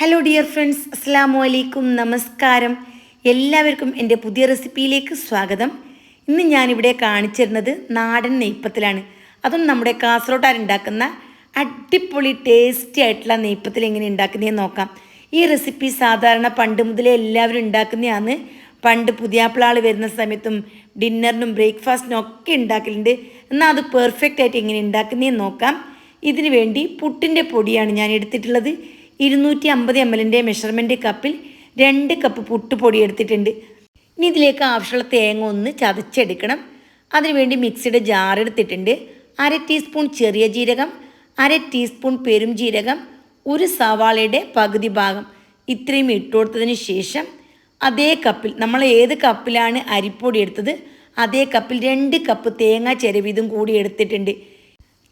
Hello dear friends, അസ്സലാമു അലൈക്കും, നമസ്കാരം. എല്ലാവർക്കും എൻ്റെ പുതിയ റെസിപ്പിയിലേക്ക് സ്വാഗതം. ഇന്ന് ഞാനിവിടെ കാണിച്ചിരുന്നത് നാടൻ നെയ്പ്പത്തിലാണ്. അതും നമ്മുടെ കാസർഗോട്ടുകാരുണ്ടാക്കുന്ന അടിപൊളി ടേസ്റ്റി ആയിട്ടുള്ള നെയ്പ്പത്തിൽ എങ്ങനെ ഉണ്ടാക്കുന്നതെന്ന് നോക്കാം. ഈ റെസിപ്പി സാധാരണ പണ്ട് മുതലേ എല്ലാവരും ഉണ്ടാക്കുന്നതാണ്. പണ്ട് പുതിയാപ്പിളാൾ വരുന്ന സമയത്തും ഡിന്നറിനും ബ്രേക്ക്ഫാസ്റ്റിനും ഒക്കെ ഉണ്ടാക്കലുണ്ട്. എന്നാൽ അത് പെർഫെക്റ്റ് ആയിട്ട് എങ്ങനെ ഉണ്ടാക്കുന്നതെന്ന് നോക്കാം. ഇതിനു വേണ്ടി പുട്ടിൻ്റെ പൊടിയാണ് ഞാൻ എടുത്തിട്ടുള്ളത്. 250 ml മെഷർമെൻറ്റ് കപ്പിൽ 2 കപ്പ് പുട്ടുപൊടി എടുത്തിട്ടുണ്ട്. ഇനി ഇതിലേക്ക് ആവശ്യമുള്ള തേങ്ങ ഒന്ന് ചതച്ചെടുക്കണം. അതിനുവേണ്ടി മിക്സിയുടെ ജാർ എടുത്തിട്ടുണ്ട്. 1/2 ടീസ്പൂൺ ചെറിയ ജീരകം, 1/2 ടീസ്പൂൺ പെരും ജീരകം, ഒരു സവാളയുടെ പകുതി ഭാഗം ഇത്രയും ഇട്ട് കൊടുത്തതിന് ശേഷം അതേ കപ്പിൽ നമ്മൾ ഏത് കപ്പിലാണ് അരിപ്പൊടി എടുത്തത് അതേ കപ്പിൽ 2 കപ്പ് തേങ്ങ ചിരവിതും കൂടി എടുത്തിട്ടുണ്ട്.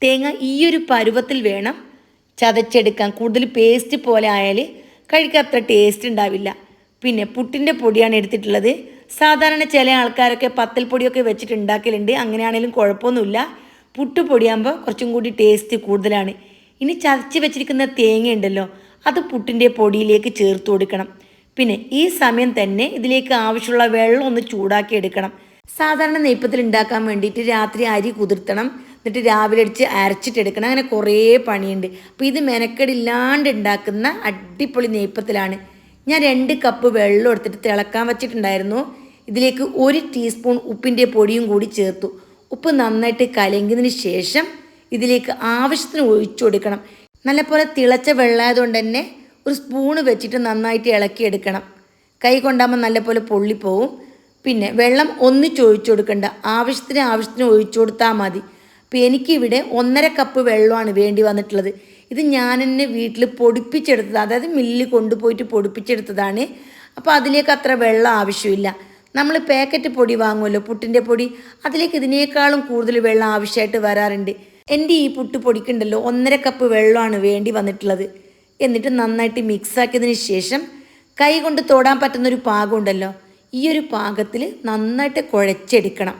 തേങ്ങ ഈയൊരു പരുവത്തിൽ വേണം ചതച്ചെടുക്കാൻ. കൂടുതൽ പേസ്റ്റ് പോലെ ആയാൽ കഴിക്കാൻ അത്ര ടേസ്റ്റ് ഉണ്ടാവില്ല. പിന്നെ പുട്ടിൻ്റെ പൊടിയാണ് എടുത്തിട്ടുള്ളത്. സാധാരണ ചില ആൾക്കാരൊക്കെ പത്തൽ പൊടിയൊക്കെ വെച്ചിട്ട് ഉണ്ടാക്കലുണ്ട്. അങ്ങനെയാണെങ്കിലും കുഴപ്പമൊന്നുമില്ല. പുട്ടുപൊടിയാകുമ്പോൾ കുറച്ചും കൂടി ടേസ്റ്റ് കൂടുതലാണ്. ഇനി ചതച്ച് വെച്ചിരിക്കുന്ന തേങ്ങ ഉണ്ടല്ലോ, അത് പുട്ടിൻ്റെ പൊടിയിലേക്ക് ചേർത്ത് കൊടുക്കണം. പിന്നെ ഈ സമയം തന്നെ ഇതിലേക്ക് ആവശ്യമുള്ള വെള്ളം ഒന്ന് ചൂടാക്കി എടുക്കണം. സാധാരണ നെയ്പ്പത്തിൽ ഉണ്ടാക്കാൻ വേണ്ടിയിട്ട് രാത്രി അരി കുതിർത്തണം, എന്നിട്ട് രാവിലെ അടിച്ച് അരച്ചിട്ടെടുക്കണം. അങ്ങനെ കുറേ പണിയുണ്ട്. അപ്പോൾ ഇത് മെനക്കെടില്ലാണ്ട് ഉണ്ടാക്കുന്ന അടിപൊളി നെയ്പ്പത്തിലാണ്. ഞാൻ 2 കപ്പ് വെള്ളം എടുത്തിട്ട് തിളക്കാൻ വച്ചിട്ടുണ്ടായിരുന്നു. ഇതിലേക്ക് 1 ടീസ്പൂൺ ഉപ്പിൻ്റെ പൊടിയും കൂടി ചേർത്തു. ഉപ്പ് നന്നായിട്ട് കലങ്ങിയതിന് ശേഷം ഇതിലേക്ക് ആവശ്യത്തിന് ഒഴിച്ചു കൊടുക്കണം. നല്ലപോലെ തിളച്ച വെള്ളമായതുകൊണ്ട് തന്നെ ഒരു സ്പൂണ് വെച്ചിട്ട് നന്നായിട്ട് ഇളക്കിയെടുക്കണം. കൈ കൊണ്ടാകുമ്പോൾ നല്ലപോലെ പൊള്ളിപ്പോവും. പിന്നെ വെള്ളം ഒന്നിച്ച് ഒഴിച്ചു കൊടുക്കണ്ട, ആവശ്യത്തിന് ഒഴിച്ചു കൊടുത്താൽ മതി. അപ്പോൾ എനിക്കിവിടെ 1.5 കപ്പ് വെള്ളമാണ് വേണ്ടി വന്നിട്ടുള്ളത്. ഇത് ഞാൻ തന്നെ വീട്ടിൽ പൊടിപ്പിച്ചെടുത്തത്, അതായത് മില്ലിൽ കൊണ്ടുപോയിട്ട് പൊടിപ്പിച്ചെടുത്തതാണ്. അപ്പോൾ അതിലേക്ക് അത്ര വെള്ളം ആവശ്യമില്ല. നമ്മൾ പാക്കറ്റ് പൊടി വാങ്ങുമല്ലോ, പുട്ടിൻ്റെ പൊടി, അതിലേക്ക് ഇതിനേക്കാളും കൂടുതൽ വെള്ളം ആവശ്യമായിട്ട് വരാറുണ്ട്. എൻ്റെ ഈ പുട്ടുപൊടിക്കുണ്ടല്ലോ 1.5 കപ്പ് വെള്ളമാണ് വേണ്ടി വന്നിട്ടുള്ളത്. എന്നിട്ട് നന്നായിട്ട് മിക്സാക്കിയതിന് ശേഷം കൈ കൊണ്ട് തൊടാൻ പറ്റുന്നൊരു പാകമുണ്ടല്ലോ, ഈ ഒരു പാകത്തിൽ നന്നായിട്ട് കുഴച്ചെടുക്കണം.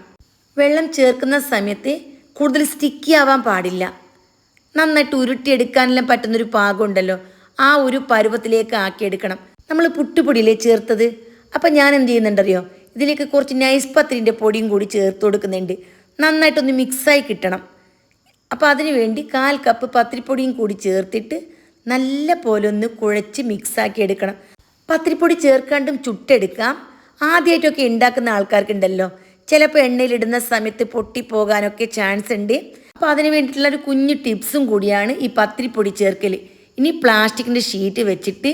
വെള്ളം ചേർക്കുന്ന സമയത്ത് കൂടുതൽ സ്റ്റിക്കി ആവാൻ പാടില്ല. നന്നായിട്ട് ഉരുട്ടിയെടുക്കാനെല്ലാം പറ്റുന്നൊരു പാകമുണ്ടല്ലോ, ആ ഒരു പരുവത്തിലേക്ക് ആക്കിയെടുക്കണം. നമ്മൾ പുട്ടുപൊടിയിലേ ചേർത്തത്. അപ്പം ഞാൻ എന്ത് ചെയ്യുന്നുണ്ടറിയോ, ഇതിലേക്ക് കുറച്ച് നൈസ് പത്തിരിൻ്റെ പൊടിയും കൂടി ചേർത്ത് കൊടുക്കുന്നുണ്ട്. നന്നായിട്ടൊന്ന് മിക്സായി കിട്ടണം. അപ്പോൾ അതിന് വേണ്ടി 1/4 കപ്പ് പത്തിരിപ്പൊടിയും കൂടി ചേർത്തിട്ട് നല്ല പോലെ ഒന്ന് കുഴച്ച് മിക്സാക്കി എടുക്കണം. പത്തിരിപ്പൊടി ചേർക്കാണ്ടും ചുട്ടെടുക്കാം. ആദ്യമായിട്ടൊക്കെ ഉണ്ടാക്കുന്ന ആൾക്കാർക്കുണ്ടല്ലോ, ചിലപ്പോൾ എണ്ണയിലിടുന്ന സമയത്ത് പൊട്ടിപ്പോകാനൊക്കെ ചാൻസ് ഉണ്ട്. അപ്പോൾ അതിന് വേണ്ടിയിട്ടുള്ള ഒരു കുഞ്ഞു ടിപ്സും കൂടിയാണ് ഈ പത്തിരിപ്പൊടി ചേർക്കൽ. ഇനി പ്ലാസ്റ്റിക്കിൻ്റെ ഷീറ്റ് വെച്ചിട്ട്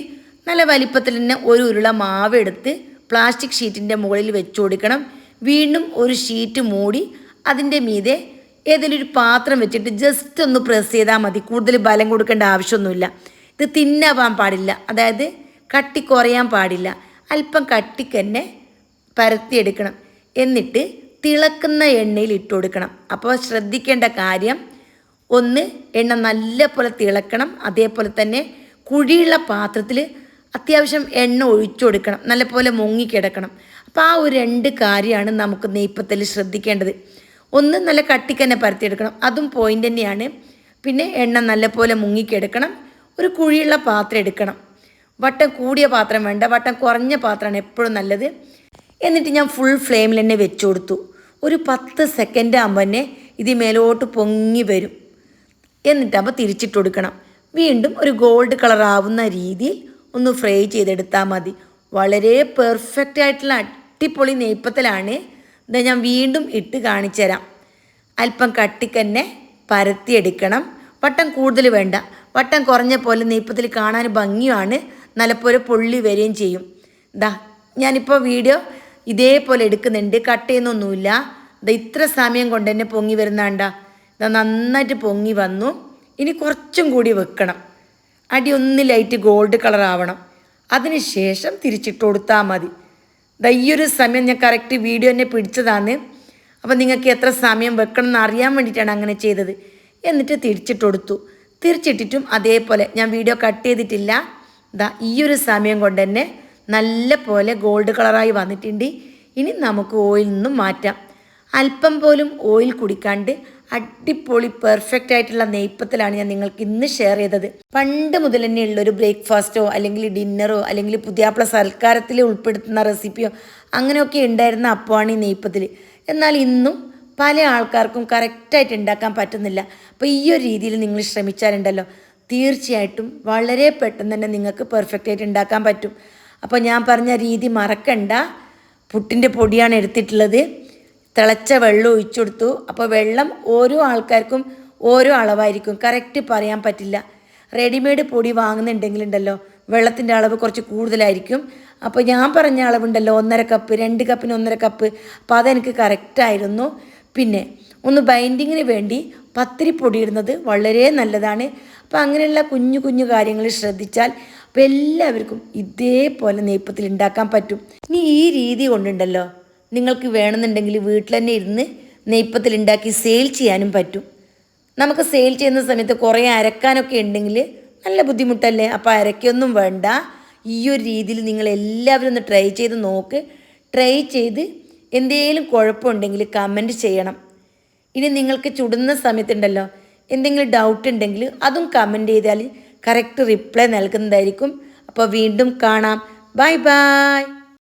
നല്ല വലിപ്പത്തിൽ തന്നെ ഒരു ഉരുള മാവ് എടുത്ത് പ്ലാസ്റ്റിക് ഷീറ്റിൻ്റെ മുകളിൽ വെച്ച് കൊടുക്കണം. വീണ്ടും ഒരു ഷീറ്റ് മൂടി അതിൻ്റെ മീതെ ഏതെങ്കിലും ഒരു പാത്രം വെച്ചിട്ട് ജസ്റ്റ് ഒന്ന് പ്രസ് ചെയ്താൽ മതി. കൂടുതൽ ബലം കൊടുക്കേണ്ട ആവശ്യമൊന്നുമില്ല. ഇത് തിന്നാവാൻ പാടില്ല, അതായത് കട്ടി കുറയാൻ പാടില്ല. അല്പം കട്ടിക്ക് തന്നെ പരത്തിയെടുക്കണം. എന്നിട്ട് തിളക്കുന്ന എണ്ണയിൽ ഇട്ട് കൊടുക്കണം. അപ്പോൾ ശ്രദ്ധിക്കേണ്ട കാര്യം, ഒന്ന് എണ്ണ നല്ല പോലെ തിളക്കണം, അതേപോലെ തന്നെ കുഴിയുള്ള പാത്രത്തിൽ അത്യാവശ്യം എണ്ണ ഒഴിച്ചു കൊടുക്കണം, നല്ലപോലെ മുങ്ങിക്കിടക്കണം. അപ്പോൾ ആ ഒരു 2 കാര്യമാണ് നമുക്ക് നെയ്പ്പത്തിൽ ശ്രദ്ധിക്കേണ്ടത്. ഒന്ന് നല്ല കട്ടിക്ക് തന്നെ പരത്തിയെടുക്കണം, അതും പോയിൻ്റ് തന്നെയാണ്. പിന്നെ എണ്ണ നല്ലപോലെ മുങ്ങിക്കിടക്കണം. ഒരു കുഴിയുള്ള പാത്രം എടുക്കണം. വട്ടം കൂടിയ പാത്രം വേണ്ട, വട്ടം കുറഞ്ഞ പാത്രമാണ് എപ്പോഴും നല്ലത്. എന്നിട്ട് ഞാൻ ഫുൾ ഫ്ലെയിമിൽ തന്നെ വെച്ച് കൊടുത്തു. ഒരു 10 സെക്കൻഡ് ആകുമ്പോൾ തന്നെ ഇത് മേലോട്ട് പൊങ്ങി വരും. എന്നിട്ടാകുമ്പോൾ തിരിച്ചിട്ട് കൊടുക്കണം. വീണ്ടും ഒരു ഗോൾഡ് കളർ ആവുന്ന രീതിയിൽ ഒന്ന് ഫ്രൈ ചെയ്തെടുത്താൽ മതി. വളരെ പെർഫെക്റ്റ് ആയിട്ടുള്ള അടിപൊളി നെയ്പ്പത്തലാണ്. ഇതാ ഞാൻ വീണ്ടും ഇട്ട് കാണിച്ചു തരാം. അല്പം കട്ടിക്ക് തന്നെ പരത്തിയെടുക്കണം. വട്ടം കൂടുതൽ വേണ്ട, വട്ടം കുറഞ്ഞ പോലെ നെയ്പ്പത്തിൽ കാണാൻ ഭംഗിയാണ്, നല്ലപോലെ പൊള്ളി വരികയും ചെയ്യും. ഇതാ ഞാനിപ്പോൾ വീഡിയോ ഇതേപോലെ എടുക്കുന്നുണ്ട്, കട്ട് ചെയ്യുന്നൊന്നുമില്ല. ഇതാ ഇത്ര സമയം കൊണ്ട് തന്നെ പൊങ്ങി വരുന്നതാണ്ടാ. ഇതാ നന്നായിട്ട് പൊങ്ങി വന്നു. ഇനി കുറച്ചും കൂടി വെക്കണം. അടി ഒന്ന് ലൈറ്റ് ഗോൾഡ് കളർ ആവണം. അതിന് ശേഷം തിരിച്ചിട്ട് കൊടുത്താൽ മതി. ഇതാ ഈ ഒരു സമയം ഞാൻ കറക്റ്റ് വീഡിയോ തന്നെ പിടിച്ചതാണ്. അപ്പോൾ നിങ്ങൾക്ക് എത്ര സമയം വെക്കണം എന്ന് അറിയാൻ വേണ്ടിയിട്ടാണ് അങ്ങനെ ചെയ്തത്. എന്നിട്ട് തിരിച്ചിട്ട് കൊടുത്തു. തിരിച്ചിട്ടിട്ടും അതേപോലെ ഞാൻ വീഡിയോ കട്ട് ചെയ്തിട്ടില്ല. ഇതാ ഈ ഒരു സമയം കൊണ്ട് തന്നെ നല്ല പോലെ ഗോൾഡ് കളറായി വന്നിട്ടുണ്ട്. ഇനി നമുക്ക് ഓയിൽ നിന്നും മാറ്റാം. അല്പം പോലും ഓയിൽ കുടിക്കാണ്ട് അടിപൊളി പെർഫെക്റ്റ് ആയിട്ടുള്ള നെയ്പ്പത്തിലാണ് ഞാൻ നിങ്ങൾക്ക് ഇന്ന് ഷെയർ ചെയ്തത്. പണ്ട് മുതൽ തന്നെ ഉള്ളൊരു ബ്രേക്ക്ഫാസ്റ്റോ അല്ലെങ്കിൽ ഡിന്നറോ അല്ലെങ്കിൽ പുതിയാപ്ല സൽക്കാരത്തിൽ ഉൾപ്പെടുത്തുന്ന റെസിപ്പിയോ അങ്ങനെയൊക്കെ ഉണ്ടായിരുന്ന അപ്പമാണ് ഈ നെയ്പ്പത്തിൽ. എന്നാൽ ഇന്നും പല ആൾക്കാർക്കും കറക്റ്റായിട്ട് ഉണ്ടാക്കാൻ പറ്റുന്നില്ല. അപ്പോൾ ഈ ഒരു രീതിയിൽ നിങ്ങൾ ശ്രമിച്ചാലുണ്ടല്ലോ തീർച്ചയായിട്ടും വളരെ പെട്ടെന്ന് തന്നെ നിങ്ങൾക്ക് പെർഫെക്റ്റ് ആയിട്ട് ഉണ്ടാക്കാൻ പറ്റും. അപ്പോൾ ഞാൻ പറഞ്ഞ രീതി മറക്കണ്ട. പുട്ടിൻ്റെ പൊടിയാണ് എടുത്തിട്ടുള്ളത്. തിളച്ച വെള്ളം ഒഴിച്ചു കൊടുത്തു. അപ്പോൾ വെള്ളം ഓരോ ആൾക്കാർക്കും ഓരോ അളവായിരിക്കും, കറക്റ്റ് പറയാൻ പറ്റില്ല. റെഡിമെയ്ഡ് പൊടി വാങ്ങുന്നുണ്ടെങ്കിലുണ്ടല്ലോ വെള്ളത്തിൻ്റെ അളവ് കുറച്ച് കൂടുതലായിരിക്കും. അപ്പോൾ ഞാൻ പറഞ്ഞ അളവുണ്ടല്ലോ 1.5 കപ്പ്, 2 കപ്പിന് 1.5 കപ്പ്. അപ്പോൾ അതെനിക്ക് കറക്റ്റായിരുന്നു. പിന്നെ ഒന്ന് ബൈൻഡിങ്ങിന് വേണ്ടി പത്തിരിപ്പൊടി ഇടുന്നത് വളരെ നല്ലതാണ്. അപ്പോൾ അങ്ങനെയുള്ള കുഞ്ഞു കുഞ്ഞു കാര്യങ്ങൾ ശ്രദ്ധിച്ചാൽ അപ്പോൾ എല്ലാവർക്കും ഇതേപോലെ നെയ്പ്പത്തിൽ ഉണ്ടാക്കാൻ പറ്റും. ഇനി ഈ രീതി കൊണ്ടുണ്ടല്ലോ നിങ്ങൾക്ക് വേണമെന്നുണ്ടെങ്കിൽ വീട്ടിൽ തന്നെ ഇരുന്ന് നെയ്പ്പത്തിൽ ഉണ്ടാക്കി സെയിൽ ചെയ്യാനും പറ്റും. നമുക്ക് സെയിൽ ചെയ്യുന്ന സമയത്ത് കുറേ അരക്കാനൊക്കെ ഉണ്ടെങ്കിൽ നല്ല ബുദ്ധിമുട്ടല്ലേ. അപ്പോൾ അരക്കൊന്നും വേണ്ട. ഈ ഒരു രീതിയിൽ നിങ്ങൾ എല്ലാവരും ഒന്ന് ട്രൈ ചെയ്ത് നോക്ക്. ട്രൈ ചെയ്ത് എന്തെങ്കിലും കുഴപ്പമുണ്ടെങ്കിൽ കമൻറ്റ് ചെയ്യണം. ഇനി നിങ്ങൾക്ക് ചുടുന്ന സമയത്തുണ്ടല്ലോ എന്തെങ്കിലും ഡൗട്ട് ഉണ്ടെങ്കിൽ അതും കമൻറ്റ് ചെയ്താൽ കറക്റ്റ് റിപ്ലൈ നൽകുന്നതായിരിക്കും. അപ്പോൾ വീണ്ടും കാണാം. Bye bye.